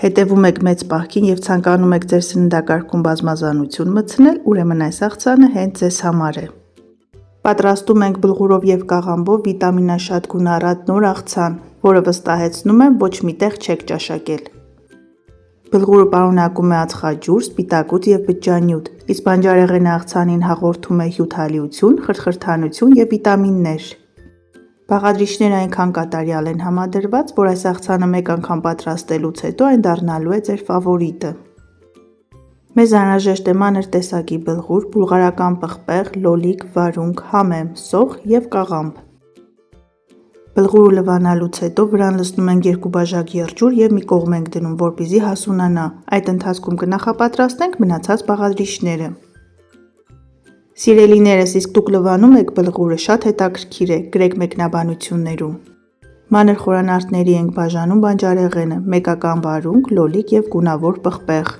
Հետևում եք մեծ պահքին և ցանկանում եք ձեր սննդակարգում բազմազանություն մտցնել, ուրեմն այս աղցանը հենց ձեզ համար է։ Պատրաստում ենք բլղուրով և կաղամբով վիտամինաշատ գունառատ նոր աղցան, որը վստահեցնում եմ ոչ մի տեղ չեք ճաշակել։ Բլղուրը պարունակում է ածխաջուր, սպիտակուց և բջջանյութ, իսկ բանջարեղենը աղցանին հաղորդում է հյութալիություն, խրխրթանություն և վիտամիններ։ Բաղադրիչները այնքան կատարյալ են համադրված, որ այս աղցանը մեկ անգամ պատրաստելուց հետո այն դառնալու է ձեր ֆավորիտը։ Մեզ անհրաժեշտ է մանր տեսակի բլղուր, բուլղարական պղպեղ, լոլիկ, վարունգ, համեմ, սոխ և կաղամբ։ Բլղուրը լվանալուց հետո վրան լցնում ենք 2 բաժակ եղջյուր և մի կողմ ենք դնում, որպեսզի հասունանա։ Այդ ընթացքում կնախապատրաստենք մնացած բաղադրիչները։ Սիրելիներս, իսկ դուք լվանում եք բլղուրը, շատ հետաքրքիր է, գրեք մեկնաբանություններում։ Մանր խորանարդների ենք բաժանում բանջարեղենը, մեկական վարունգ, լոլիկ և գունավոր պղպեղ։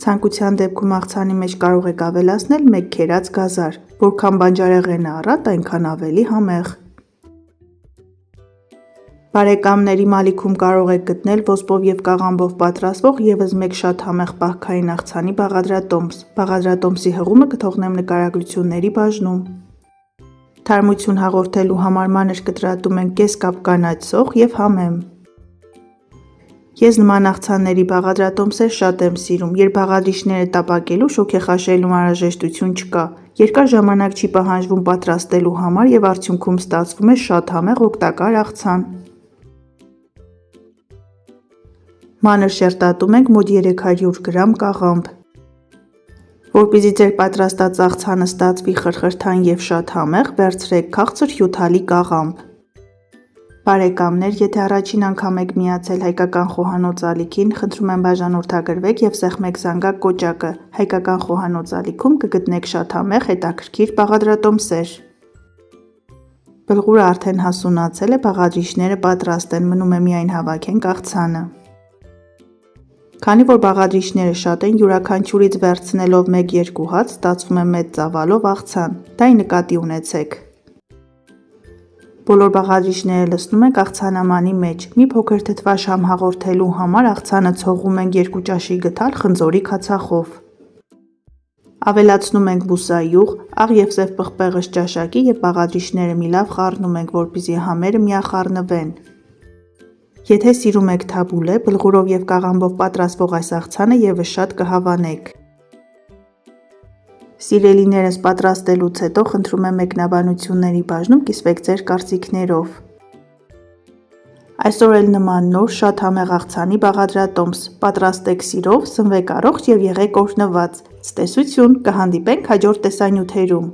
Ցանկության դեպքում աղցանի մեջ կարող եք ավելացնել 1 քերած գազար, որքան բանջարեղենը առատ, այնքան ավելի համեղ։ Բարեկամներ, իմ ալիքում կարող եք գտնել ոսպով և կաղամբով պատրաստվող ևս մեկ շատ համեղ պահքային աղցանի բաղադրատոմս։ Բաղադրատոմսի հղումը կթողնեմ նկարագրությունների բաժնում։ Թարմություն հաղորդելու համար մանր կտրատում ենք կես կապ կանաչ սոխ և համեմ։ Ես նման աղցանների բաղադրատոմսեր շատ եմ սիրում, երբ բաղադրիչները տապակելու, շոգեխաշելու անհրաժեշտություն չկա, երկար ժամանակ չի պահանջվում պատրաստելու համար և արդյունքում ստացվում է շատ համեղ օգտակար աղցան։ Մանր շերտատում ենք մոտ 300 գրամ կաղամբ։ Որպեսզի ձեր պատրաստած աղցանը ստացվի խրխրթան և շատ համեղ, վերցրեք քաղցր հյութալի կաղամբ։ Բարեկամներ, եթե առաջին անգամ եք միացել հայկական խոհանոց ալիքին, խնդրում եմ բաժանորդագրվեք և սեղմեք զանգակ կոճակը։ Հայկական խոհանոց ալիքում կգտնեք շատ համեղ, հետաքրքիր բաղադրատոմսեր։ Բլղուրը արդեն հասունացել է, բաղադրիչները պատրաստ են, մնում է միայն հավաքենք աղցանը։ Քանի որ բաղադրիչները շատ են, յուրաքանչյուրից վերցնելով 1-2 հատ ստացվում է մեծ ծավալով աղցան, դա ի նկատի ունեցեք։ Բոլոր բաղադրիչները լցնում ենք աղցանամանի մեջ, մի փոքր թթվաշամ հաղորդելու համար աղցանը ցողում ենք 2 ճաշի գդալ խնձորի քացախով։ Ավելացնում ենք բուսայուղ, աղ և սև պղպեղս ճաշակի և բաղադրիչները մի լավ խառնում ենք, որպեսզի համերը միախառնվեն։ Եթե սիրում եք թաբուլե, բլղուրով և կաղամբով պատրաստվող այս աղցանը ևս շատ կհավանեք։ Սիրելիներս, պատրաստելուց հետո խնդրում եմ մեկնաբանությունների բաժնում կիսվեք ձեր կարծիքներով։ Այսօր էլ նման նոր շատ համեղ աղցանի բաղադրատոմս։ Պատրաստեք սիրով, սնվեք առողջ և եղեք օրհնված։ Ցտեսություն, կհանդիպենք հաջորդ տեսանյութերում։